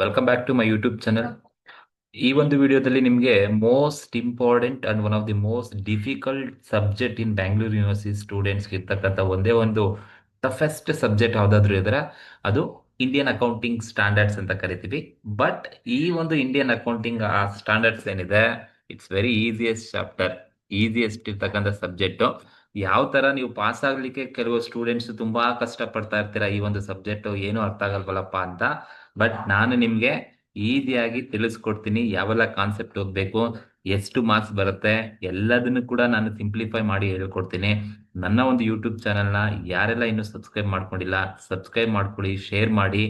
Welcome back to my YouTube channel. ಈ ಒಂದು ವಿಡಿಯೋದಲ್ಲಿ ನಿಮಗೆ most important and one of the most difficult subject in Bangalore university ಸ್ಟೂಡೆಂಟ್ಸ್ಗೆ ಇರ್ತಕ್ಕಂಥ ಒಂದೇ ಒಂದು ಟಫೆಸ್ಟ್ ಸಬ್ಜೆಕ್ಟ್ ಯಾವುದಾದ್ರೂ ಇದ್ರೆ ಅದು ಇಂಡಿಯನ್ ಅಕೌಂಟಿಂಗ್ ಸ್ಟ್ಯಾಂಡರ್ಡ್ಸ್ ಅಂತ ಕರಿತೀವಿ. ಬಟ್ ಈ ಒಂದು ಇಂಡಿಯನ್ ಅಕೌಂಟಿಂಗ್ ಆ ಸ್ಟ್ಯಾಂಡರ್ಡ್ಸ್ ಏನಿದೆ, it's very easiest chapter, easiest ಇರ್ತಕ್ಕಂಥ ಸಬ್ಜೆಕ್ಟು. ಯಾವ ತರ ನೀವು ಪಾಸ್ ಆಗ್ಲಿಕ್ಕೆ ಕೆಲವು ಸ್ಟೂಡೆಂಟ್ಸ್ ತುಂಬಾ ಕಷ್ಟ ಪಡ್ತಾ ಇರ್ತೀರಾ, ಈ ಒಂದು ಸಬ್ಜೆಕ್ಟ್ ಏನು ಅರ್ಥ ಆಗಲ್ವಲ್ಲಪ್ಪ ಅಂತ. ಬಟ್ ನಾನು ನಿಮ್ಗೆ ಈಸಿಯಾಗಿ ತಿಳಿಸ್ಕೊಡ್ತೀನಿ ಯಾವೆಲ್ಲ ಕಾನ್ಸೆಪ್ಟ್ ಓದ್ಬೇಕು, ಎಷ್ಟು ಮಾರ್ಕ್ಸ್ ಬರುತ್ತೆ, ಎಲ್ಲದನ್ನು ಕೂಡ ನಾನು ಸಿಂಪ್ಲಿಫೈ ಮಾಡಿ ಹೇಳ್ಕೊಡ್ತೀನಿ. ನನ್ನ ಒಂದು ಯೂಟ್ಯೂಬ್ ಚಾನಲ್ನ ಯಾರೆಲ್ಲ ಇನ್ನೂ ಸಬ್ಸ್ಕ್ರೈಬ್ ಮಾಡ್ಕೊಂಡಿಲ್ಲ, ಸಬ್ಸ್ಕ್ರೈಬ್ ಮಾಡ್ಕೊಳ್ಳಿ, ಶೇರ್ ಮಾಡಿ.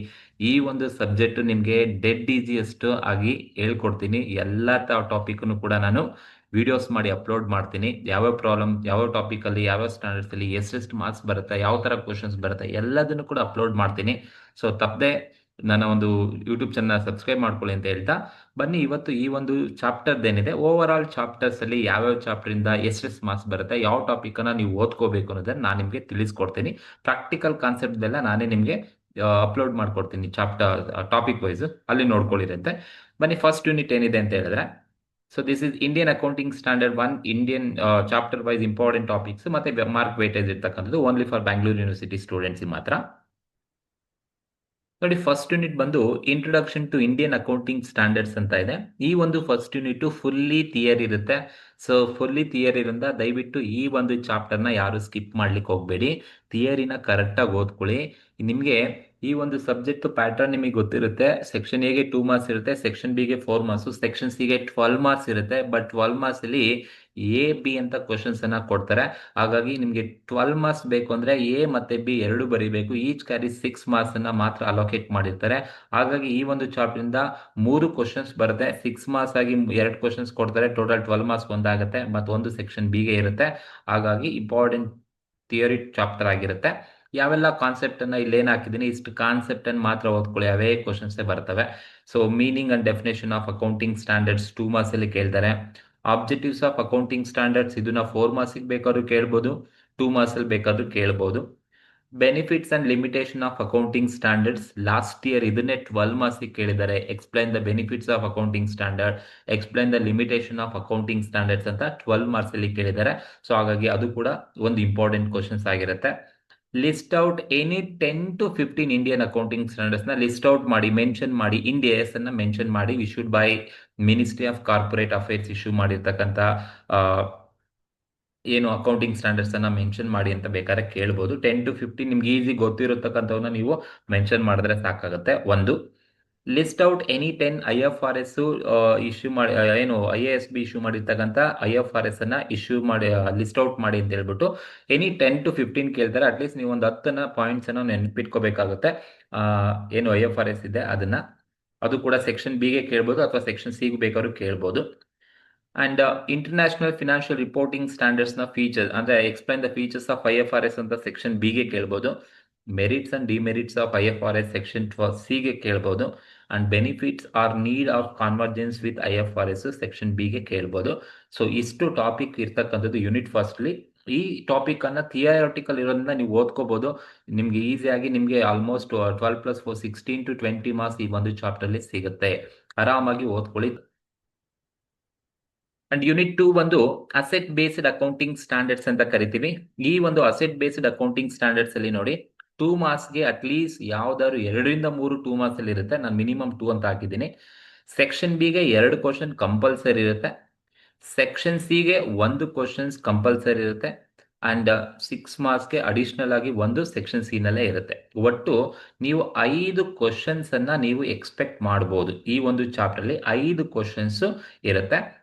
ಈ ಒಂದು ಸಬ್ಜೆಕ್ಟ್ ನಿಮಗೆ ಡೆಡ್ ಈಸಿಯೆಸ್ಟ್ ಆಗಿ ಹೇಳ್ಕೊಡ್ತೀನಿ. ಎಲ್ಲ ಟಾಪಿಕ್ನು ಕೂಡ ನಾನು ವಿಡಿಯೋಸ್ ಮಾಡಿ ಅಪ್ಲೋಡ್ ಮಾಡ್ತೀನಿ. ಯಾವ್ಯಾವ ಪ್ರಾಬ್ಲಮ್, ಯಾವ ಟಾಪಿಕ್ ಅಲ್ಲಿ, ಯಾವ ಸ್ಟ್ಯಾಂಡರ್ಡ್ಸ್ ಅಲ್ಲಿ ಎಷ್ಟೆಷ್ಟು ಮಾರ್ಕ್ಸ್ ಬರುತ್ತೆ, ಯಾವ ತರ ಕ್ವಶನ್ಸ್ ಬರುತ್ತೆ, ಎಲ್ಲದನ್ನು ಕೂಡ ಅಪ್ಲೋಡ್ ಮಾಡ್ತೀನಿ. ಸೊ ತಪ್ಪದೆ ನನ್ನ ಒಂದು ಯೂಟ್ಯೂಬ್ ಚಾನಲ್ ಸಬ್ಸ್ಕ್ರೈಬ್ ಮಾಡ್ಕೊಳ್ಳಿ ಅಂತ ಹೇಳ್ತಾ ಬನ್ನಿ. ಇವತ್ತು ಈ ಒಂದು ಚಾಪ್ಟರ್ ಏನಿದೆ, ಓವರ್ ಆಲ್ ಚಾಪ್ಟರ್ಸ್ ಅಲ್ಲಿ ಯಾವ್ಯಾವ ಚಾಪ್ಟರ್ ಇಂದ ಎಷ್ಟೆಷ್ಟು ಮಾರ್ಕ್ಸ್ ಬರುತ್ತೆ, ಯಾವ ಟಾಪಿಕ್ ಅನ್ನ ನೀವು ಓದ್ಕೋಬೇಕು ಅನ್ನೋದನ್ನ ನಾನು ನಿಮ್ಗೆ ತಿಳಿಸ್ಕೊಡ್ತೀನಿ. ಪ್ರಾಕ್ಟಿಕಲ್ ಕಾನ್ಸೆಪ್ಟ್ ಎಲ್ಲ ನಾನೇ ನಿಮ್ಗೆ ಅಪ್ಲೋಡ್ ಮಾಡ್ಕೊಡ್ತೀನಿ ಚಾಪ್ಟರ್ ಟಾಪಿಕ್ ವೈಸ್, ಅಲ್ಲಿ ನೋಡ್ಕೊಳ್ಳಿರಂತೆ. ಬನ್ನಿ, ಫಸ್ಟ್ ಯೂನಿಟ್ ಏನಿದೆ ಅಂತ ಹೇಳಿದ್ರೆ, so this is Indian accounting standard 1, Indian chapter wise important topics ಮತ್ತೆ ಮಾರ್ಕ್ ವೇಟೇಜ್ ಇರ್ತಕ್ಕಂಥದ್ದು only for Bangalore university students ಮಾತ್ರ. ನೋಡಿ, ಫಸ್ಟ್ ಯೂನಿಟ್ ಬಂದು introduction to Indian accounting standards ಅಂತ ಇದೆ. ಈ ಒಂದು ಫಸ್ಟ್ ಯೂನಿಟ್ ಫುಲ್ಲಿ ಥಿಯರಿ ಇರುತ್ತೆ. ಸೊ ಫುಲ್ಲಿ ಥಿಯರಿ ಇರೋದ್ರಿಂದ ದಯವಿಟ್ಟು ಈ ಒಂದು ಚಾಪ್ಟರ್ನ ಯಾರು ಸ್ಕಿಪ್ ಮಾಡ್ಲಿಕ್ಕೆ ಹೋಗಬೇಡಿ. ಥಿಯರಿನ ಕರೆಕ್ಟಾಗಿ ಓದ್ಕೊಳ್ಳಿ. ನಿಮಗೆ ಈ ಒಂದು ಸಬ್ಜೆಕ್ಟ್ ಪ್ಯಾಟರ್ನ್ ನಿಮಗೆ ಗೊತ್ತಿರುತ್ತೆ. ಸೆಕ್ಷನ್ ಎಗೆ 2 ಮಾರ್ಕ್ಸ್ ಇರುತ್ತೆ, ಸೆಕ್ಷನ್ ಬಿಗೆ 4 ಮಾರ್ಕ್ಸ್, ಸೆಕ್ಷನ್ ಸಿಗೆ 12 ಮಾರ್ಕ್ಸ್ ಇರುತ್ತೆ. ಬಟ್ 12 ಮಾರ್ಕ್ಸ್ ಅಲ್ಲಿ ಎ ಬಿ ಅಂತ ಕ್ವಶನ್ಸ್ ಅನ್ನ ಕೊಡ್ತಾರೆ. ಹಾಗಾಗಿ ನಿಮಗೆ 12 ಮಾರ್ಕ್ಸ್ ಬೇಕು ಅಂದ್ರೆ ಎ ಮತ್ತೆ ಬಿ ಎರಡು ಬರೀಬೇಕು. ಈಚ್ ಕ್ಯಾರಿ 6 ಮಾರ್ಕ್ಸ್ ಅನ್ನ ಮಾತ್ರ ಅಲೋಕೇಟ್ ಮಾಡಿರ್ತಾರೆ. ಹಾಗಾಗಿ ಈ ಒಂದು ಚಾಪ್ಟರ್ ಇಂದ 3 ಕ್ವಶನ್ಸ್ ಬರುತ್ತೆ. 6 ಮಾರ್ಕ್ಸ್ ಆಗಿ 2 ಕ್ವಶನ್ಸ್ ಕೊಡ್ತಾರೆ. ಟೋಟಲ್ 12 ಮಾರ್ಕ್ಸ್ ಒಂದಾಗುತ್ತೆ. ಮತ್ತೊಂದು ಸೆಕ್ಷನ್ ಬಿಗೆ ಇರುತ್ತೆ. ಹಾಗಾಗಿ ಇಂಪಾರ್ಟೆಂಟ್ ಥಿಯರಿ ಚಾಪ್ಟರ್ ಆಗಿರುತ್ತೆ. ಯಾವೆಲ್ಲ ಕಾನ್ಸೆಪ್ಟ್ ಅನ್ನ ಇಲ್ಲಿ ಏನ್ ಹಾಕಿದ್ದೀನಿ, ಇಷ್ಟು ಕಾನ್ಸೆಪ್ಟ್ ಅನ್ನು ಮಾತ್ರ ಓದ್ಕೊಳ್ಳಿ, ಅವೇ ಕ್ವಶನ್ಸ್ ಬರ್ತವೆ. So meaning and definition of accounting standards 2 marks ಅಲ್ಲಿ ಕೇಳ್ತಾರೆ. ಆಬ್ಜೆಕ್ಟಿವ್ಸ್ ಆಫ್ ಅಕೌಂಟಿಂಗ್ ಸ್ಟ್ಯಾಂಡರ್ಡ್ಸ್ ಇದನ್ನ 4 ಮಾರ್ಕ್ಸ್ ಬೇಕಾದ್ರೂ ಕೇಳ್ಬೋದು, 2 ಮಾರ್ಕ್ಸ್ ಅಲ್ಲಿ ಬೇಕಾದ್ರೂ ಕೇಳ್ಬೋದು. Benefits and limitation of accounting standards last year ಇದನ್ನೇ 12 ಮಾರ್ಕ್ಸ್ ಕೇಳಿದ್ದಾರೆ. Explain the benefits of accounting standard, explain the limitation of accounting standards ಅಂತ 12 ಮಾರ್ಕ್ಸ್ ಅಲ್ಲಿ ಕೇಳಿದ್ದಾರೆ. ಸೊ ಹಾಗಾಗಿ ಅದು ಕೂಡ ಒಂದು ಇಂಪಾರ್ಟೆಂಟ್ ಕ್ವಶನ್ಸ್ ಆಗಿರುತ್ತೆ. List out any 10 to 15 Indian accounting standards ನ ಲಿಸ್ಟ್ ಔಟ್ ಮಾಡಿ, ಮೆನ್ಷನ್ ಮಾಡಿ, ಇಂಡಿಯಾಸ್ ಅನ್ನ ಮೆನ್ಷನ್ ಮಾಡಿ, issued by ministry of corporate affairs issue ಮಾಡಿರ್ತಕ್ಕಂಥ ಏನು ಅಕೌಂಟಿಂಗ್ ಸ್ಟ್ಯಾಂಡರ್ಡ್ಸ್ ಅನ್ನ ಮೆನ್ಷನ್ ಮಾಡಿ ಅಂತ ಬೇಕಾದ್ರೆ ಕೇಳ್ಬೋದು. 10 to 15 ನಿಮ್ಗೆ ಈಸಿ ಗೊತ್ತಿರತಕ್ಕಂಥವನ್ನ ನೀವು ಮೆನ್ಷನ್ ಮಾಡಿದ್ರೆ ಸಾಕಾಗುತ್ತೆ. ಒಂದು, list out any 10 IFRS issue ಮಾಡಿ, ಏನು IASB ಇಶ್ಯೂ ಮಾಡಿರ್ತಕ್ಕಂಥ IFRS ಅನ್ನ ಇಶ್ಯೂ ಮಾಡಿ ಲಿಸ್ಟ್ ಔಟ್ ಮಾಡಿ ಅಂತ ಹೇಳ್ಬಿಟ್ಟು ಎನಿ 10 to 15 ಕೇಳ್ತಾರೆ. ಅಟ್ಲೀಸ್ಟ್ ನೀವು ಒಂದು 10 ಪಾಯಿಂಟ್ಸ್ ಅನ್ನ ನೆನ್ಪಿಟ್ಕೋಬೇಕಾಗುತ್ತೆ. ಏನು IFRS ಇದೆ ಅದನ್ನ, ಅದು ಕೂಡ ಸೆಕ್ಷನ್ ಬಿಗೆ ಕೇಳ್ಬೋದು ಅಥವಾ ಸೆಕ್ಷನ್ ಸಿಗೆ ಬೇಕಾದ್ರೂ ಕೇಳ್ಬೋದು. And international financial reporting standards ನ ಫೀಚರ್ಸ್ ಅಂದ್ರೆ explain the features of IFRS ಅಂತ ಸೆಕ್ಷನ್ ಬಿಗೆ ಕೇಳ್ಬೋದು. Merits and demerits of IFRS section ಸಿಗೆ ಕೇಳ್ಬೋದು. And benefits or need of convergence with IFRS section ಬಿಗೆ ಕೇಳ್ಬೋದು. ಸೊ ಇಷ್ಟು ಟಾಪಿಕ್ ಇರ್ತಕ್ಕಂಥದ್ದು ಯೂನಿಟ್ ಫಸ್ಟ್ಲಿ. ಈ ಟಾಪಿಕ್ ಅನ್ನ ಥಿಯರಿಟಿಕಲ್ ಇರೋದ್ರಿಂದ ನೀವು ಓದ್ಕೋಬಹುದು. ನಿಮ್ಗೆ ಈಸಿಯಾಗಿ ನಿಮ್ಗೆ ಆಲ್ಮೋಸ್ಟ್ 12 + 4 16 to 20 ಮಾರ್ಕ್ಸ್ ಈ ಒಂದು ಚಾಪ್ಟರ್ ಅಲ್ಲಿ ಸಿಗುತ್ತೆ. ಆರಾಮಾಗಿ ಓದ್ಕೊಳ್ಳಿ. ಅಂಡ್ ಯೂನಿಟ್ 2 ಬಂದು ಅಸೆಟ್ ಬೇಸ್ಡ್ ಅಕೌಂಟಿಂಗ್ ಸ್ಟ್ಯಾಂಡರ್ಡ್ಸ್ ಅಂತ ಕರಿತೀವಿ. ಈ ಒಂದು ಅಸೆಟ್ ಬೇಸ್ಡ್ ಅಕೌಂಟಿಂಗ್ ಸ್ಟ್ಯಾಂಡರ್ಡ್ಸ್ ಅಲ್ಲಿ ನೋಡಿ, 2 ಮಾರ್ಕ್ಸ್ಗೆ ಅಟ್ಲೀಸ್ಟ್ ಯಾವ್ದಾದ್ರು 2 ರಿಂದ 3 2 ಮಾರ್ಕ್ಸ್ ಅಲ್ಲಿ ಇರುತ್ತೆ. ನಾನು ಮಿನಿಮಮ್ 2 ಅಂತ ಹಾಕಿದ್ದೀನಿ. ಸೆಕ್ಷನ್ ಬಿಗೆ 2 ಕ್ವಶನ್ ಕಂಪಲ್ಸರಿ ಇರುತ್ತೆ. ಸೆಕ್ಷನ್ ಸಿಗೆ 1 ಕ್ವಶನ್ಸ್ ಕಂಪಲ್ಸರಿ ಇರುತ್ತೆ. ಅಂಡ್ 6 ಮಾರ್ಕ್ಸ್ಗೆ ಅಡಿಷನಲ್ ಆಗಿ 1 ಸೆಕ್ಷನ್ ಸಿ ನಲ್ಲೇ ಇರುತ್ತೆ. ಒಟ್ಟು ನೀವು 5 ಕ್ವಶನ್ಸ್ ಅನ್ನ ನೀವು ಎಕ್ಸ್ಪೆಕ್ಟ್ ಮಾಡಬಹುದು. ಈ ಒಂದು ಚಾಪ್ಟರ್ ಅಲ್ಲಿ 5 ಕ್ವಶನ್ಸ್ ಇರುತ್ತೆ.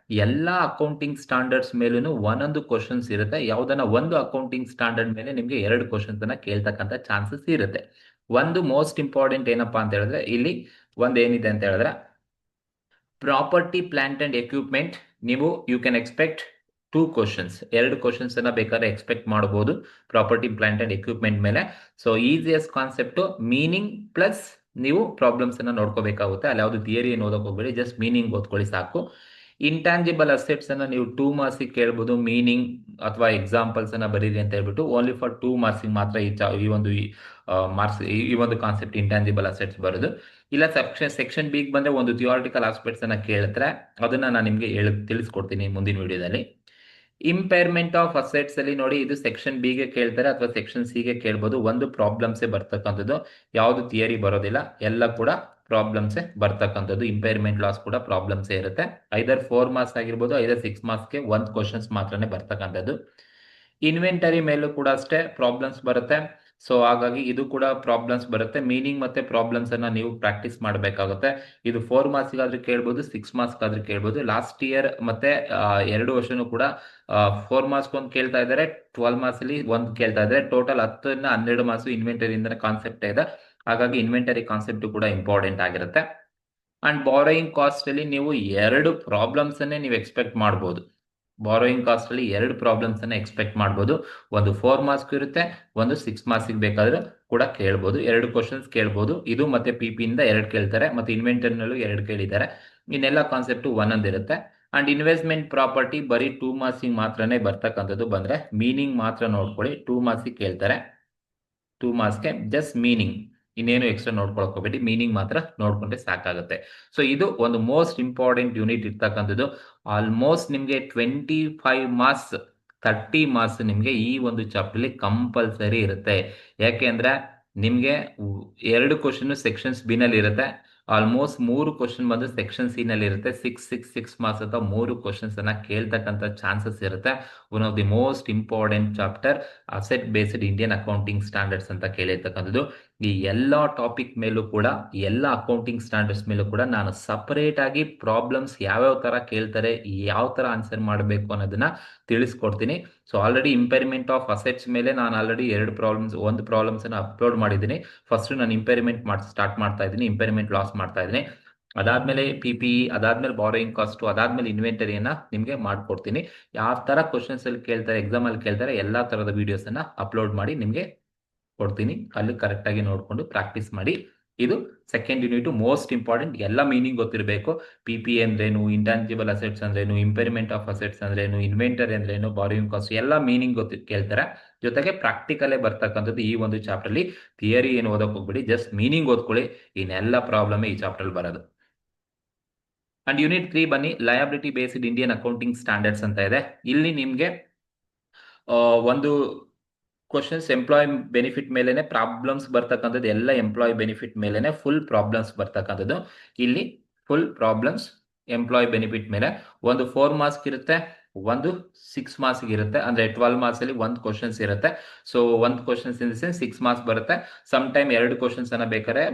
ಎಲ್ಲಾ ಅಕೌಂಟಿಂಗ್ ಸ್ಟ್ಯಾಂಡರ್ಡ್ಸ್ ಮೇಲೂ ಒಂದೊಂದು ಕ್ವಶನ್ಸ್ ಇರುತ್ತೆ. ಯಾವ್ದನ್ನ ಒಂದು ಅಕೌಂಟಿಂಗ್ ಸ್ಟ್ಯಾಂಡರ್ಡ್ ಮೇಲೆ ನಿಮ್ಗೆ 2 ಕ್ವಶನ್ಸ್ ಅನ್ನ ಕೇಳ್ತಕ್ಕಂಥ ಚಾನ್ಸಸ್ ಇರುತ್ತೆ. ಒಂದು ಮೋಸ್ಟ್ ಇಂಪಾರ್ಟೆಂಟ್ ಏನಪ್ಪಾ ಅಂತ ಹೇಳಿದ್ರೆ, ಇಲ್ಲಿ ಒಂದ್ ಏನಿದೆ ಅಂತ ಹೇಳಿದ್ರೆ, ಪ್ರಾಪರ್ಟಿ ಪ್ಲಾಂಟ್ ಅಂಡ್ ಎಕ್ವಿಪ್ಮೆಂಟ್ ನೀವು you can expect 2 questions, 2 questions ಅನ್ನ ಬೇಕಾದ್ರೆ ಎಕ್ಸ್ಪೆಕ್ಟ್ ಮಾಡಬಹುದು ಪ್ರಾಪರ್ಟಿ ಪ್ಲಾಂಟ್ ಅಂಡ್ ಎಕ್ವಿಪ್ಮೆಂಟ್ ಮೇಲೆ. So easiest concept meaning plus ನೀವು ಪ್ರಾಬ್ಲಮ್ಸ್ ಅನ್ನ ನೋಡ್ಕೋಬೇಕಾಗುತ್ತೆ. ಅಲ್ಲಿ ಯಾವ್ದು ಥಿಯರಿ ಏನು ಓದಕ್ ಹೋಗ್ಬೇಡಿ, ಜಸ್ಟ್ ಮೀನಿಂಗ್ ಓದ್ಕೊಳ್ಳಿ ಸಾಕು. ಇಂಟ್ಯಾಂಜಿಬಲ್ ಅಸೆಟ್ಸ್ ಅನ್ನ ನೀವು 2 ಮಾರ್ಕ್ಸ್ ಕೇಳ್ಬೋದು. ಮೀನಿಂಗ್ ಅಥವಾ ಎಕ್ಸಾಂಪಲ್ಸ್ ಅನ್ನ ಬರೀರಿ ಅಂತ ಹೇಳ್ಬಿಟ್ಟು ಓನ್ಲಿ ಫಾರ್ 2 ಮಾರ್ಕ್ಸ್ ಮಾತ್ರ ಈ ಒಂದು ಮಾರ್ಕ್ಸ್ ಈ ಒಂದು ಕಾನ್ಸೆಪ್ಟ್ ಇಂಟ್ಯಾಂಜಿಬಲ್ ಅಸೆಟ್ಸ್ ಬರೋದು. ಇಲ್ಲ ಸೆಕ್ಷನ್ ಬಿಗ್ ಬಂದ್ರೆ ಒಂದು ಥಿಯಾರಿಟಿಕಲ್ ಆಸ್ಪೆಕ್ಟ್ಸ್ ಅನ್ನ ಕೇಳಿದ್ರೆ ಅದನ್ನ ನಾನು ನಿಮ್ಗೆ ತಿಳಿಸ್ಕೊಡ್ತೀನಿ ಮುಂದಿನ ವಿಡಿಯೋದಲ್ಲಿ. ಇಂಪೇರ್ಮೆಂಟ್ ಆಫ್ ಅಸೆಟ್ಸ್ ಅಲ್ಲಿ ನೋಡಿ, ಇದು ಸೆಕ್ಷನ್ ಬಿ ಗೆ ಕೇಳ್ತಾರೆ ಅಥವಾ ಸೆಕ್ಷನ್ ಸಿ ಗೆ ಕೇಳ್ಬೋದು. ಒಂದು ಪ್ರಾಬ್ಲಮ್ಸೇ ಬರ್ತಕ್ಕಂಥದ್ದು, ಯಾವುದು ಥಿಯರಿ ಬರೋದಿಲ್ಲ, ಎಲ್ಲ ಕೂಡ ಪ್ರಾಬ್ಲಮ್ಸೇ ಬರ್ತಕ್ಕಂಥದ್ದು. ಇಂಪೇರ್ಮೆಂಟ್ ಲಾಸ್ ಕೂಡ ಪ್ರಾಬ್ಲಮ್ಸೇ ಇರುತ್ತೆ. ಐದರ್ 4 ಮಾರ್ಕ್ಸ್ ಆಗಿರ್ಬೋದು, ಐದರ್ 6 ಮಾರ್ಕ್ಸ್ಗೆ ಒಂದು ಕ್ವಶನ್ಸ್ ಮಾತ್ರನೇ ಬರ್ತಕ್ಕಂಥದ್ದು. ಇನ್ವೆಂಟರಿ ಮೇಲೂ ಕೂಡ ಅಷ್ಟೇ ಪ್ರಾಬ್ಲಮ್ಸ್ ಬರುತ್ತೆ. ಸೊ ಹಾಗಾಗಿ ಇದು ಕೂಡ ಪ್ರಾಬ್ಲಮ್ಸ್ ಬರುತ್ತೆ. ಮೀನಿಂಗ್ ಮತ್ತೆ ಪ್ರಾಬ್ಲಮ್ಸ್ ಅನ್ನ ನೀವು ಪ್ರಾಕ್ಟೀಸ್ ಮಾಡಬೇಕಾಗುತ್ತೆ. ಇದು 4 ಮಾರ್ಕ್ಸ್ಗಾದ್ರೂ ಕೇಳ್ಬೋದು, 6 ಮಾರ್ಕ್ಸ್ಗಾದ್ರೂ ಕೇಳ್ಬೋದು. ಲಾಸ್ಟ್ ಇಯರ್ ಮತ್ತೆ 2 ವರ್ಷನೂ ಕೂಡ 4 ಮಾರ್ಕ್ಸ್ ಒಂದು ಕೇಳ್ತಾ ಇದ್ದಾರೆ, 12 ಮಾರ್ಕ್ಸ್ ಅಲ್ಲಿ ಒಂದು ಕೇಳ್ತಾ ಇದ್ದಾರೆ. ಟೋಟಲ್ 10 12 ಮಾರ್ಕ್ಸ್ ಇನ್ವೆಂಟರಿ ಇಂದ ಕಾನ್ಸೆಪ್ಟ್ ಇದೆ. ಹಾಗಾಗಿ ಇನ್ವೆಂಟರಿ ಕಾನ್ಸೆಪ್ಟ್ ಕೂಡ ಇಂಪಾರ್ಟೆಂಟ್ ಆಗಿರುತ್ತೆ. ಅಂಡ್ ಬಾರೋಯಿಂಗ್ ಕಾಸ್ಟ್ ಅಲ್ಲಿ ನೀವು 2 ಪ್ರಾಬ್ಲಮ್ಸ್ ಅನ್ನೇ ನೀವು ಎಕ್ಸ್ಪೆಕ್ಟ್ ಮಾಡಬಹುದು. ಬಾರೋಯಿಂಗ್ ಕಾಸ್ಟ್ ಅಲ್ಲಿ 2 ಪ್ರಾಬ್ಲಮ್ಸ್ ಅನ್ನ ಎಕ್ಸ್ಪೆಕ್ಟ್ ಮಾಡಬಹುದು. ಒಂದು 4 ಮಾರ್ಕ್ಸ್ ಇರುತ್ತೆ, ಒಂದು 6 ಮಾರ್ಕ್ಸ್ ಬೇಕಾದ್ರೆ ಕೂಡ ಕೇಳಬಹುದು. 2 ಕ್ವಶನ್ಸ್ ಕೇಳಬಹುದು. ಇದು ಮತ್ತೆ ಪಿ ಇಂದ 2 ಕೇಳ್ತಾರೆ, ಮತ್ತೆ ಇನ್ವೆಂಟರಿನಲ್ಲೂ 2 ಕೇಳಿದ್ದಾರೆ. ಇನ್ನೆಲ್ಲ ಕಾನ್ಸೆಪ್ಟ್ ಒಂದೊಂದಿರುತ್ತೆ. ಅಂಡ್ ಇನ್ವೆಸ್ಟ್ಮೆಂಟ್ ಪ್ರಾಪರ್ಟಿ ಬರೀ 2 ಮಾರ್ಕ್ಸ್ ಮಾತ್ರನೇ ಬರ್ತಕ್ಕಂಥದ್ದು. ಬಂದ್ರೆ ಮೀನಿಂಗ್ ಮಾತ್ರ ನೋಡ್ಕೊಳ್ಳಿ. 2 ಮಾರ್ಕ್ಸ್ ಕೇಳ್ತಾರೆ, 2 ಮಾರ್ಕ್ಸ್ಗೆ ಜಸ್ಟ್ ಮೀನಿಂಗ್, ಇನ್ನೇನು ಎಕ್ಸ್ಟ್ರಾ ನೋಡ್ಕೊಳಕ್ ಹೋಗ್ಬೇಡಿ, ಮೀನಿಂಗ್ ಮಾತ್ರ ನೋಡ್ಕೊಂಡ್ರೆ ಸಾಕಾಗುತ್ತೆ. ಸೊ ಇದು ಒಂದು ಮೋಸ್ಟ್ ಇಂಪಾರ್ಟೆಂಟ್ ಯೂನಿಟ್ ಇರ್ತಕ್ಕಂಥದ್ದು. ಆಲ್ಮೋಸ್ಟ್ ನಿಮಗೆ 25 ಮಾರ್ಕ್ಸ್ 30 ಮಾರ್ಕ್ಸ್ ನಿಮಗೆ ಈ ಒಂದು ಚಾಪ್ಟರ್ಲಿ ಕಂಪಲ್ಸರಿ ಇರುತ್ತೆ. ಯಾಕೆಂದ್ರೆ ನಿಮಗೆ 2 ಕ್ವಶನ್ ಸೆಕ್ಷನ್ಸ್ ಬಿ ನಲ್ಲಿ ಇರುತ್ತೆ. ಆಲ್ಮೋಸ್ಟ್ 3 ಕ್ವಶನ್ ಬಂದು ಸೆಕ್ಷನ್ ಸಿ ನಲ್ಲಿ ಇರುತ್ತೆ. 6 ಮಾರ್ಕ್ಸ್ ಅಥವಾ 3 ಕ್ವಶನ್ಸ್ ಅನ್ನ ಕೇಳ್ತಕ್ಕಂಥ ಚಾನ್ಸಸ್ ಇರುತ್ತೆ. One of the most important chapter asset based Indian accounting standards ಅಂತ ಕೇಳಿರ್ತಕ್ಕಂಥದ್ದು. ಈ ಎಲ್ಲ ಟಾಪಿಕ್ ಮೇಲೂ ಕೂಡ, ಎಲ್ಲ ಅಕೌಂಟಿಂಗ್ ಸ್ಟ್ಯಾಂಡರ್ಡ್ಸ್ ಮೇಲೂ ಕೂಡ ನಾನು ಸಪರೇಟ್ ಆಗಿ ಪ್ರಾಬ್ಲಮ್ಸ್ ಯಾವ್ಯಾವ ತರ ಕೇಳ್ತಾರೆ, ಯಾವ ತರ ಆನ್ಸರ್ ಮಾಡಬೇಕು ಅನ್ನೋದನ್ನ ತಿಳಿಸ್ಕೊಡ್ತೀನಿ. So already impairment of assets ಮೇಲೆ ನಾನು ಆಲ್ರೆಡಿ 2 ಪ್ರಾಬ್ಲಮ್ಸ್, ಒಂದು ಪ್ರಾಬ್ಲಮ್ಸ್ ಅನ್ನು ಅಪ್ಲೋಡ್ ಮಾಡಿದ್ದೀನಿ. ಫಸ್ಟ್ ನಾನು ಇಂಪೇರ್ಮೆಂಟ್ ಸ್ಟಾರ್ಟ್ ಮಾಡ್ತಾ ಇದ್ದೀನಿ, ಇಂಪೇರ್ಮೆಂಟ್ ಲಾಸ್ ಮಾಡ್ತಾ ಇದ್ದೀನಿ. ಅದಾದ್ಮೇಲೆ PPE, ಅದಾದ್ಮೇಲೆ ಬಾರೋಯಿಂಗ್ ಕಾಸ್ಟ್, ಅದಾದ್ಮೇಲೆ ಇನ್ವೆಂಟರಿಯನ್ನ ನಿಮ್ಗೆ ಮಾಡ್ಕೊಡ್ತೀನಿ. ಯಾವ ತರ ಕ್ವಶನ್ಸ್ ಅಲ್ಲಿ ಕೇಳ್ತಾರೆ, ಎಕ್ಸಾಮ್ ಅಲ್ಲಿ ಕೇಳ್ತಾರೆ, ಎಲ್ಲಾ ತರದ ವಿಡಿಯೋಸ್ ಅನ್ನ ಅಪ್ಲೋಡ್ ಮಾಡಿ ನಿಮ್ಗೆ ಕೊಡ್ತೀನಿ. ಅಲ್ಲಿ ಕರೆಕ್ಟ್ ಆಗಿ ನೋಡ್ಕೊಂಡು ಪ್ರಾಕ್ಟೀಸ್ ಮಾಡಿ. ಇದು ಸೆಕೆಂಡ್ ಯೂನಿಟ್ ಮೋಸ್ಟ್ ಇಂಪಾರ್ಟೆಂಟ್. ಎಲ್ಲ ಮೀನಿಂಗ್ ಗೊತ್ತಿರಬೇಕು. PPE ಅಂದ್ರೇನು, ಇಂಟ್ಯಾಂಜಿಬಲ್ ಅಸೆಟ್ಸ್ ಅಂದ್ರೇನು, ಇಂಪೇರ್ಮೆಂಟ್ ಆಫ್ ಅಸೆಟ್ಸ್ ಅಂದ್ರೇನು, ಇನ್ವೆಂಟರಿ ಅಂದ್ರೇನು, ಬಾರೋಯಿಂಗ್ ಕಾಸ್ಟ್, ಎಲ್ಲ ಮೀನಿಂಗ್ ಕೇಳ್ತಾರೆ. ಜೊತೆಗೆ ಪ್ರಾಕ್ಟಿಕಲೇ ಬರ್ತಕ್ಕಂಥದ್ದು ಈ ಒಂದು ಚಾಪ್ಟರ್ ಅಲ್ಲಿ. ಥಿಯರಿ ಏನು ಓದಕ್ ಹೋಗ್ಬಿಡಿ, ಜಸ್ಟ್ ಮೀನಿಂಗ್ ಓದ್ಕೊಳ್ಳಿ. ಇನ್ನೆಲ್ಲ ಪ್ರಾಬ್ಲಮ್ ಈ ಚಾಪ್ಟರ್ ಅಲ್ಲಿ ಬರೋದು. ಅಂಡ್ ಯೂನಿಟ್ 3 ಬನ್ನಿ, liability based Indian accounting standards ಅಂತ ಇದೆ. ಇಲ್ಲಿ ನಿಮ್ಗೆ ಒಂದು ಕ್ವಶನ್ಸ್ ಎಂಪ್ಲಾಯ್ ಬೆನಿಫಿಟ್ ಮೇಲೆನೆ ಪ್ರಾಬ್ಲಮ್ಸ್ ಬರ್ತಕ್ಕಂಥದ್ದು. ಎಲ್ಲ ಎಂಪ್ಲಾಯ್ ಬೆನಿಫಿಟ್ ಮೇಲೆನೆ ಫುಲ್ ಪ್ರಾಬ್ಲಮ್ಸ್ ಬರ್ತಕ್ಕಂಥದ್ದು. ಇಲ್ಲಿ ಫುಲ್ ಪ್ರಾಬ್ಲಮ್ಸ್ ಎಂಪ್ಲಾಯ್ ಬೆನಿಫಿಟ್ ಮೇಲೆ ಒಂದು 4 ಮಾರ್ಕ್ಸ್ ಇರುತ್ತೆ, ಒಂದು 6 ಮಾರ್ಕ್ಸ್ ಇರುತ್ತೆ. ಅಂದ್ರೆ 12 ಮಾರ್ಕ್ಸ್ ಅಲ್ಲಿ ಒಂದು ಕ್ವಶನ್ಸ್ ಇರುತ್ತೆ. ಸೊ ಒಂದು questions in the sense 6 marks ಬರುತ್ತೆ. ಸಮ್ ಟೈಮ್ 2 ಕ್ವಶನ್ಸ್ ಅನ್ನ ಬೇಕಾದ್ರೆ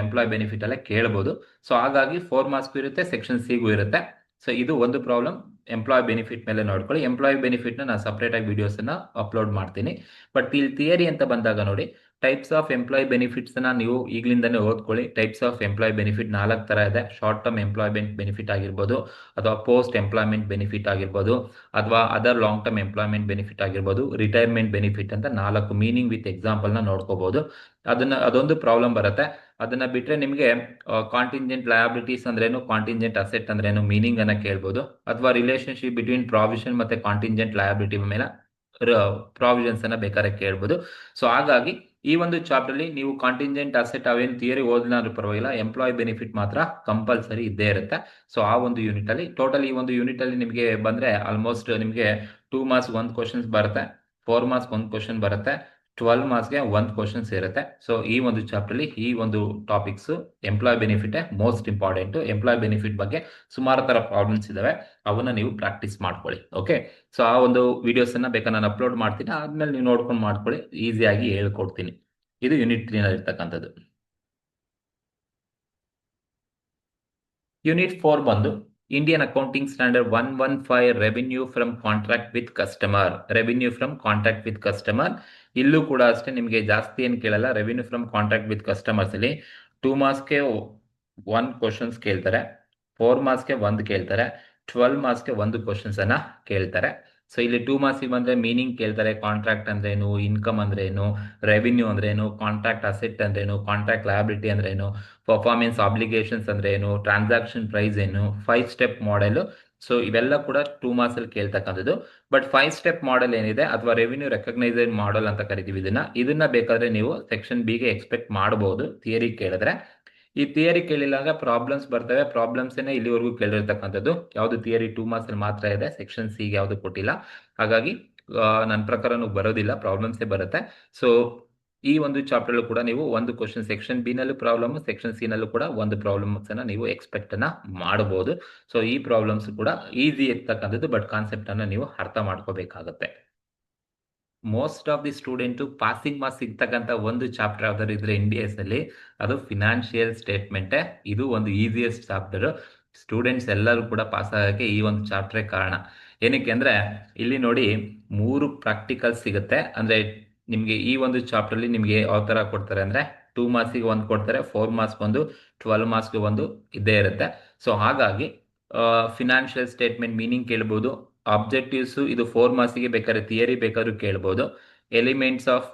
ಎಂಪ್ಲಾಯ್ ಬೆನಿಫಿಟ್ ಅಲ್ಲೇ ಕೇಳಬಹುದು. ಸೊ ಹಾಗಾಗಿ 4 ಮಾರ್ಕ್ಸ್ ಇರುತ್ತೆ, ಸೆಕ್ಷನ್ ಸಿಗೂ ಇರುತ್ತೆ. ಸೊ ಇದು ಒಂದು ಪ್ರಾಬ್ಲಮ್. ಎಂಪ್ಲಾಯ್ ಬೆನಿಫಿಟ್ ಮೇಲೆ ನೋಡ್ಕೊಳ್ಳಿ. ಎಂಪ್ಲಾಯ್ ಬೆನಿಫಿಟ್ ನಾನು ಸಪರೇಟ್ ಆಗಿ ವಿಡಿಯೋಸ್ ಅನ್ನ ಅಪ್ಲೋಡ್ ಮಾಡ್ತೀನಿ. ಬಟ್ ಇಲ್ಲಿ ಥಿಯರಿ ಅಂತ ಬಂದಾಗ ನೋಡಿ, ಟೈಪ್ಸ್ ಆಫ್ ಎಂಪ್ಲಾಯ್ ಬೆನಿಫಿಟ್ಸ್ ಅನ್ನ ನೀವು ಈಗಲಿಂದನೇ ಓದ್ಕೊಳ್ಳಿ. ಟೈಪ್ಸ್ ಆಫ್ ಎಂಪ್ಲಾಯ್ ಬೆನಿಫಿಟ್ 4 ತರ ಇದೆ. ಶಾರ್ಟ್ ಟರ್ಮ್ ಎಂಪ್ಲಾಯ್ಮೆಂಟ್ ಬೆನಿಫಿಟ್ ಆಗಿರ್ಬೋದು, ಅಥವಾ ಪೋಸ್ಟ್ ಎಂಪ್ಲಾಯ್ಮೆಂಟ್ ಬೆನಿಫಿಟ್ ಆಗಿರ್ಬೋದು, ಅಥವಾ other long term employment benefit ಆಗಿರ್ಬೋದು, ರಿಟೈರ್ಮೆಂಟ್ ಬೆನಿಫಿಟ್ ಅಂತ 4 ಮೀನಿಂಗ್ ವಿತ್ ಎಕ್ಸಾಂಪಲ್ ನ ನೋಡ್ಕೋಬಹುದು. ಅದೊಂದು ಪ್ರಾಬ್ಲಮ್ ಬರುತ್ತೆ. ಅದನ್ನ ಬಿಟ್ರೆ ನಿಮಗೆ ಕಾಂಟಿಂಜೆಂಟ್ ಲಯಬಿಲಿಟೀಸ್ ಅಂದ್ರೇನು, ಕಾಂಟಿಂಜೆಂಟ್ ಅಸೆಟ್ ಅಂದ್ರೇನು ಮೀನಿಂಗ್ ಅನ್ನ ಕೇಳ್ಬೋದು. ಅಥವಾ ರಿಲೇಶನ್ಶಿಪ್ ಬಿಟ್ವೀನ್ ಪ್ರಾವಿಷನ್ ಮತ್ತೆ ಕಾಂಟಿಂಜೆಂಟ್ ಲಯಬಿಲಿಟಿ ಮೇಲೆ ಪ್ರಾವಿಷನ್ಸ್ ಅನ್ನ ಬೇಕಾದ್ರೆ ಕೇಳ್ಬೋದು. ಸೊ ಹಾಗಾಗಿ ಈ ಒಂದು ಚಾಪ್ಟರ್ ಅಲ್ಲಿ ನೀವು ಕಾಂಟಿಂಜೆಂಟ್ ಅಸೆಟ್ ಅವೇನು ಥಿಯರಿ ಓದಿಲ್ಲ ಅಂದ್ರೂ ಪರವಾಗಿಲ್ಲ, ಎಂಪ್ಲಾಯ್ ಬೆನಿಫಿಟ್ ಮಾತ್ರ ಕಂಪಲ್ಸರಿ ಇದ್ದೇ ಇರುತ್ತೆ. ಸೊ ಆ ಒಂದು ಯೂನಿಟ್ ಅಲ್ಲಿ ಟೋಟಲ್ ಈ ಒಂದು ಯೂನಿಟ್ ಅಲ್ಲಿ ನಿಮಗೆ ಬಂದ್ರೆ ಆಲ್ಮೋಸ್ಟ್ ನಿಮಗೆ 2 ಮಾರ್ಕ್ಸ್ ಒಂದು ಕ್ವಶನ್ಸ್ ಬರುತ್ತೆ, 4 ಮಾರ್ಕ್ಸ್ ಒಂದು ಕ್ವಶನ್ ಬರುತ್ತೆ, 12 ಮಾರ್ಕ್ಸ್ಗೆ ಒಂದು ಕ್ವಶನ್ಸ್ ಇರುತ್ತೆ. ಸೊ ಈ ಒಂದು ಚಾಪ್ಟರ್ ಅಲ್ಲಿ ಈ ಒಂದು topics employee benefit most important. Employee benefit ಬಗ್ಗೆ ಸುಮಾರು ತರ ಪ್ರಾಬ್ಲಮ್ಸ್ ಇದಾವೆ, ಅವನ್ನ ನೀವು ಪ್ರಾಕ್ಟೀಸ್ ಮಾಡ್ಕೊಳ್ಳಿ. ಓಕೆ, ಸೊ ಆ ಒಂದು ವಿಡಿಯೋಸ್ ಅನ್ನ ಬೇಕಾದ್ರೆ ನಾನು ಅಪ್ಲೋಡ್ ಮಾಡ್ತೀನಿ, ಆದ್ಮೇಲೆ ನೀವು ನೋಡ್ಕೊಂಡು ಮಾಡ್ಕೊಳ್ಳಿ, ಈಸಿಯಾಗಿ ಹೇಳ್ಕೊಡ್ತೀನಿ. ಇದು ಯೂನಿಟ್ 3 ನಲ್ಲಿ ಇರ್ತಕ್ಕಂಥದ್ದು. ಯೂನಿಟ್ 4 ಬಂದು Indian accounting standard 115 revenue from contract with customer. Revenue from contract with customer ಇಲ್ಲೂ ಕೂಡ ಅಷ್ಟೇ ನಿಮಗೆ ಜಾಸ್ತಿ ಏನು ಕೇಳಲ್ಲ. Revenue from contract with customers ಅಲ್ಲಿ 2 ಮಾರ್ಕ್ಸ್ಗೆ 1 ಕ್ವಶನ್ಸ್ ಕೇಳ್ತಾರೆ, 4 ಮಾರ್ಕ್ಸ್ಗೆ 1 ಕೇಳ್ತಾರೆ, 12 ಮಾರ್ಕ್ಸ್ಗೆ 1 ಕ್ವಶನ್ಸ್ ಅನ್ನ ಕೇಳ್ತಾರೆ. ಸೊ ಇಲ್ಲಿ 2 ಮಾರ್ಕ್ಸ್ ಬಂದ್ರೆ ಮೀನಿಂಗ್ ಕೇಳ್ತಾರೆ. ಕಾಂಟ್ರಾಕ್ಟ್ ಅಂದ್ರೇನು, ಇನ್ಕಮ್ ಅಂದ್ರೇನು, ರೆವಿನ್ಯೂ ಅಂದ್ರೇನು, ಕಾಂಟ್ರಾಕ್ಟ್ ಅಸೆಟ್ ಅಂದ್ರೇನು, ಕಾಂಟ್ರಾಕ್ಟ್ ಲಯಬಿಲಿಟಿ ಅಂದ್ರೇನು, ಪರ್ಫಾರ್ಮೆನ್ಸ್ ಆಬ್ಲಿಗೇಷನ್ಸ್ ಅಂದ್ರೆ ಏನು, ಟ್ರಾನ್ಸಾಕ್ಷನ್ ಪ್ರೈಸ್ ಏನು, 5 ಸ್ಟೆಪ್ ಮಾಡೆಲ್ ಸೊ ಇವೆಲ್ಲ ಕೂಡ 2 ಮಾರ್ಕ್ಸ್ ಅಲ್ಲಿ ಕೇಳ್ತಕ್ಕಂಥದ್ದು. ಬಟ್ 5 ಸ್ಟೆಪ್ ಮಾಡೆಲ್ ಏನಿದೆ ಅಥವಾ ರೆವಿನ್ಯೂ ರೆಕಗ್ನೈಸೇಷನ್ ಮಾಡೆಲ್ ಅಂತ ಕರಿತೀವಿ ಇದನ್ನ ಬೇಕಾದ್ರೆ ನೀವು ಸೆಕ್ಷನ್ ಬಿ ಗೆ ಎಕ್ಸ್ಪೆಕ್ಟ್ ಮಾಡಬಹುದು ಥಿಯರಿ ಕೇಳಿದ್ರೆ. ಈ ಥಿಯರಿ ಕೇಳಿದಾಗ ಪ್ರಾಬ್ಲಮ್ಸ್ ಬರ್ತವೆ, ಪ್ರಾಬ್ಲಮ್ಸ್ ಇಲ್ಲಿವರೆಗೂ ಕೇಳಿರ್ತಕ್ಕಂಥದ್ದು. ಯಾವುದು ಥಿಯರಿ 2 ಮಾರ್ಕ್ಸ್ ಅಲ್ಲಿ ಮಾತ್ರ ಇದೆ, ಸೆಕ್ಷನ್ ಸಿ ಗೆ ಯಾವುದು ಕೊಟ್ಟಿಲ್ಲ. ಹಾಗಾಗಿ ನನ್ನ ಪ್ರಕಾರನೂ ಬರೋದಿಲ್ಲ, ಪ್ರಾಬ್ಲಮ್ಸೇ ಬರುತ್ತೆ. ಸೊ ಈ ಒಂದು ಚಾಪ್ಟರ್ ಕೂಡ ನೀವು ಒಂದು ಕ್ವಶನ್ ಸೆಕ್ಷನ್ ಬಿ ನಲ್ಲೂ ಪ್ರಾಬ್ಲಮ್, ಸೆಕ್ಷನ್ ಸಿ ನಲ್ಲೂ ಕೂಡ ಒಂದು ಪ್ರಾಬ್ಲಮ್ಸ್ ಅನ್ನ ನೀವು ಎಕ್ಸ್ಪೆಕ್ಟ್ ಅನ್ನ ಮಾಡಬಹುದು. ಸೊ ಈ ಪ್ರಾಬ್ಲಮ್ಸ್ ಕೂಡ ಈಸಿ ಇರ್ತಕ್ಕಂಥದ್ದು, ಬಟ್ ಕಾನ್ಸೆಪ್ಟ್ ಅನ್ನ ನೀವು ಅರ್ಥ ಮಾಡ್ಕೋಬೇಕಾಗತ್ತೆ. Most of the student passing marks ಸಿಗ್ತಕ್ಕಂಥ ಒಂದು ಚಾಪ್ಟರ್ ಯಾವ್ದಾದ್ರು ಇದ್ರೆ NDS ಅಲ್ಲಿ ಅದು ಫಿನಾನ್ಷಿಯಲ್ ಸ್ಟೇಟ್ಮೆಂಟೇ. ಇದು ಒಂದು ಈಸಿಯೆಸ್ಟ್ ಚಾಪ್ಟರ್. ಸ್ಟೂಡೆಂಟ್ಸ್ ಎಲ್ಲರೂ ಕೂಡ ಪಾಸ್ ಆಗಕ್ಕೆ ಈ ಒಂದು ಚಾಪ್ಟರ್ ಕಾರಣ. ಏನಕ್ಕೆ ಅಂದ್ರೆ ಇಲ್ಲಿ ನೋಡಿ 3 ಪ್ರಾಕ್ಟಿಕಲ್ ಸಿಗುತ್ತೆ. ಅಂದ್ರೆ ನಿಮ್ಗೆ ಈ ಒಂದು ಚಾಪ್ಟರ್ ಅಲ್ಲಿ ನಿಮ್ಗೆ ಯಾವ ತರ ಕೊಡ್ತಾರೆ ಅಂದ್ರೆ 2 ಮಾರ್ಕ್ಸಿಗೆ ಒಂದು ಕೊಡ್ತಾರೆ, 4 ಮಾರ್ಕ್ಸ್ ಒಂದು, 12 ಮಾರ್ಕ್ಸ್ಗೆ ಒಂದು ಇದ್ದೇ ಇರುತ್ತೆ. ಸೊ ಹಾಗಾಗಿ ಫಿನಾನ್ಷಿಯಲ್ ಸ್ಟೇಟ್ಮೆಂಟ್ ಮೀನಿಂಗ್ ಕೇಳ್ಬೋದು. ಆಬ್ಜೆಕ್ಟಿವ್ಸ್ ಇದು 4 ಮಾರ್ಕ್ಸಿಗೆ ಬೇಕಾದ್ರೆ ಥಿಯರಿ ಬೇಕಾದ್ರೂ ಕೇಳ್ಬೋದು. ಎಲಿಮೆಂಟ್ಸ್ ಆಫ್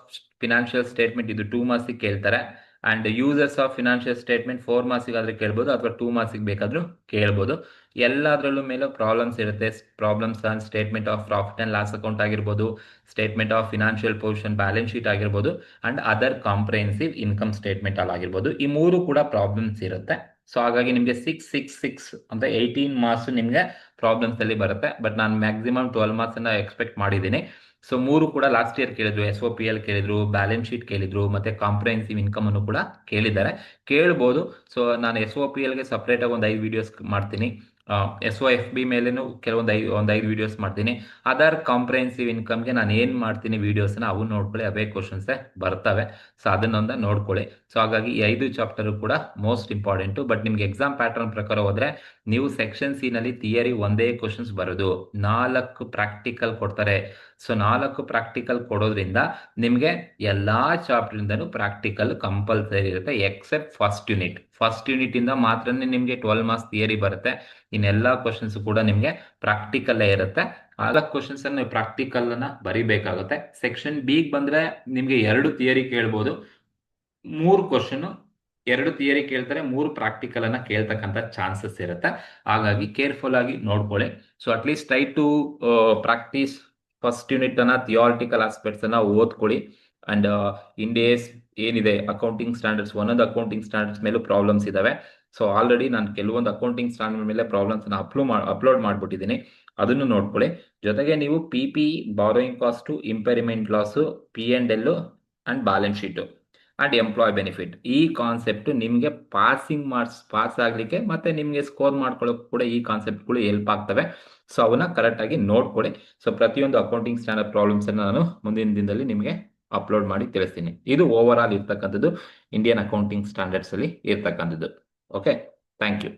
ಫಿನಾನ್ಷಿಯಲ್ ಸ್ಟೇಟ್ಮೆಂಟ್ ಇದು 2 ಮಾರ್ಕ್ಸಿಗೆ ಕೇಳ್ತಾರೆ. And users of financial statement 4 ಮಾರ್ಕ್ಸಿಗೆ ಆದ್ರೆ ಕೇಳ್ಬೋದು ಅಥವಾ 2 ಮಾರ್ಕ್ಸಿಗೆ ಬೇಕಾದ್ರೂ ಕೇಳ್ಬೋದು. ಎಲ್ಲದರಲ್ಲೂ ಮೇಲೆ ಪ್ರಾಬ್ಲಮ್ಸ್ ಇರುತ್ತೆ. Problems on statement of profit and loss account ಆಗಿರ್ಬೋದು, statement of financial position balance sheet ಆಗಿರ್ಬೋದು, and other comprehensive income statement ಅಲ್ಲಿ ಆಗಿರ್ಬೋದು. ಈ 3 ಕೂಡ ಪ್ರಾಬ್ಲಮ್ಸ್ ಇರುತ್ತೆ. ಸೊ ಹಾಗಾಗಿ ನಿಮಗೆ 6 ಅಂತ 18 ಮಾರ್ಕ್ಸ್ ನಿಮಗೆ ಪ್ರಾಬ್ಲಮ್ಸ್ ಅಲ್ಲಿ ಬರುತ್ತೆ. ಬಟ್ ನಾನು ಮ್ಯಾಕ್ಸಿಮಮ್ 12 ಮಾರ್ಕ್ಸ್ ಅನ್ನ ಎಕ್ಸ್ಪೆಕ್ಟ್ ಮಾಡಿದ್ದೀನಿ. ಸೊ 3 ಕೂಡ ಲಾಸ್ಟ್ ಇಯರ್ ಕೇಳಿದ್ರು, SOPL ಕೇಳಿದ್ರು, ಬ್ಯಾಲೆನ್ಸ್ ಶೀಟ್ ಕೇಳಿದ್ರು, ಮತ್ತೆ ಕಾಂಪ್ರಿಹೆನ್ಸಿವ್ ಇನ್ಕಮ್ ಅನ್ನು ಕೂಡ ಕೇಳಿದ್ದಾರೆ, ಕೇಳ್ಬೋದು. ಸೊ ನಾನು SOPL ಗೆ ಸಪ್ರೇಟ್ ಆಗಿ ಒಂದು 5 ವಿಡಿಯೋಸ್ ಮಾಡ್ತೀನಿ. SOFB ಮೇಲೇನು ಒಂದು 5 ವಿಡಿಯೋಸ್ ಮಾಡ್ತೀನಿ. ಅದರ್ ಕಾಂಪ್ರಿಹೆನ್ಸಿವ್ ಇನ್ಕಮ್ಗೆ ನಾನು ಏನ್ ಮಾಡ್ತೀನಿ ವಿಡಿಯೋಸ್ನ ಅವು ನೋಡ್ಕೊಳ್ಳಿ, ಅವೇ ಕ್ವಶನ್ಸ್ ಬರ್ತವೆ. ಸೊ ಅದನ್ನೊಂದ ನೋಡ್ಕೊಳ್ಳಿ. ಸೊ ಹಾಗಾಗಿ ಈ 5 ಚಾಪ್ಟರ್ ಕೂಡ ಮೋಸ್ಟ್ ಇಂಪಾರ್ಟೆಂಟ್. ಬಟ್ ನಿಮ್ಗೆ ಎಕ್ಸಾಮ್ ಪ್ಯಾಟರ್ನ್ ಪ್ರಕಾರ ಹೋದ್ರೆ ನೀವು ಸೆಕ್ಷನ್ ಸಿ ನಲ್ಲಿ ಥಿಯರಿ ಒಂದೇ ಕ್ವಶನ್ಸ್ ಬರೋದು, 4 ಪ್ರಾಕ್ಟಿಕಲ್ ಕೊಡ್ತಾರೆ. ಸೊ 4 ಪ್ರಾಕ್ಟಿಕಲ್ ಕೊಡೋದ್ರಿಂದ ನಿಮ್ಗೆ ಎಲ್ಲಾ ಚಾಪ್ಟರ್ ಇಂದನೂ ಪ್ರಾಕ್ಟಿಕಲ್ ಕಂಪಲ್ಸರಿ ಇರುತ್ತೆ, ಎಕ್ಸೆಪ್ಟ್ ಫಸ್ಟ್ ಯೂನಿಟ್ ಇಂದ ಮಾತ್ರನೇ ನಿಮ್ಗೆ 12 ಮಾರ್ಕ್ಸ್ ಥಿಯರಿ ಬರುತ್ತೆ. ಇನ್ನೆಲ್ಲಾ ಕ್ವಶನ್ಸ್ ಕೂಡ ನಿಮ್ಗೆ ಪ್ರಾಕ್ಟಿಕಲ್ ಇರುತ್ತೆ. 4 ಕ್ವಶನ್ಸ್ ಅನ್ನು ಪ್ರಾಕ್ಟಿಕಲ್ ಅನ್ನ ಬರಿಬೇಕಾಗುತ್ತೆ. ಸೆಕ್ಷನ್ ಬಿ ಬಂದ್ರೆ ನಿಮ್ಗೆ 2 ಥಿಯರಿ ಕೇಳ್ಬೋದು, 3 ಕ್ವಶನ್, 2 ಥಿಯರಿ ಕೇಳ್ತಾರೆ, 3 ಪ್ರಾಕ್ಟಿಕಲ್ ಅನ್ನ ಕೇಳ್ತಕ್ಕಂಥ ಚಾನ್ಸಸ್ ಇರುತ್ತೆ. ಹಾಗಾಗಿ ಕೇರ್ಫುಲ್ ಆಗಿ ನೋಡ್ಕೊಳ್ಳಿ. So at least try to practice first unit ಅನ್ನ, ಥಿಯಾರಿಟಿಕಲ್ ಆಸ್ಪೆಕ್ಟ್ಸ್ ಅನ್ನ ಓದ್ಕೊಳ್ಳಿ. ಅಂಡ್ ಇಂಡೇಸ್ ಏನಿದೆ ಅಕೌಂಟಿಂಗ್ ಸ್ಟ್ಯಾಂಡರ್ಡ್ಸ್, ಒಂದೊಂದು ಅಕೌಂಟಿಂಗ್ ಸ್ಟ್ಯಾಂಡರ್ಡ್ಸ್ ಮೇಲೂ ಪ್ರಾಬ್ಲಮ್ಸ್ ಇದಾವೆ. ಸೊ ಆಲ್ರೆಡಿ ನಾನು ಕೆಲವೊಂದು ಅಕೌಂಟಿಂಗ್ ಸ್ಟ್ಯಾಂಡರ್ಡ್ ಮೇಲೆ ಪ್ರಾಬ್ಲಮ್ಸ್ ಅನ್ನ ಅಪ್ಲೋಡ್ ಮಾಡ್ಬಿಟ್ಟಿದ್ದೀನಿ, ಅದನ್ನು ನೋಡ್ಕೊಳ್ಳಿ. ಜೊತೆಗೆ ನೀವು PPE, borrowing cost, impairment loss, P&L and balance sheet and employee benefit, ಈ ಕಾನ್ಸೆಪ್ಟ್ ನಿಮ್ಗೆ ಪಾಸ್ ಆಗ್ಲಿಕ್ಕೆ ಮತ್ತೆ ನಿಮ್ಗೆ ಸ್ಕೋರ್ ಮಾಡ್ಕೊಳ್ಳೋಕೆ ಕೂಡ ಈ ಕಾನ್ಸೆಪ್ಟ್ಗಳು ಹೆಲ್ಪ್ ಆಗ್ತವೆ. ಸೊ ಅವನ್ನ ಕರೆಕ್ಟ್ ಆಗಿ ನೋಡ್ಕೊಳ್ಳಿ. ಸೊ ಪ್ರತಿಯೊಂದು ಅಕೌಂಟಿಂಗ್ ಸ್ಟ್ಯಾಂಡರ್ಡ್ ಪ್ರಾಬ್ಲಮ್ಸ್ ಅನ್ನ ನಾನು ಮುಂದಿನ ದಿನದಲ್ಲಿ ನಿಮ್ಗೆ ಅಪ್ಲೋಡ್ ಮಾಡಿ ತಿಳಿಸ್ತೀನಿ. ಇದು ಓವರ್ ಆಲ್ ಇರ್ತಕ್ಕಂಥದ್ದು ಇಂಡಿಯನ್ ಅಕೌಂಟಿಂಗ್ ಸ್ಟ್ಯಾಂಡರ್ಡ್ಸ್ ಅಲ್ಲಿ ಇರ್ತಕ್ಕಂಥದ್ದು. Okay, thank you.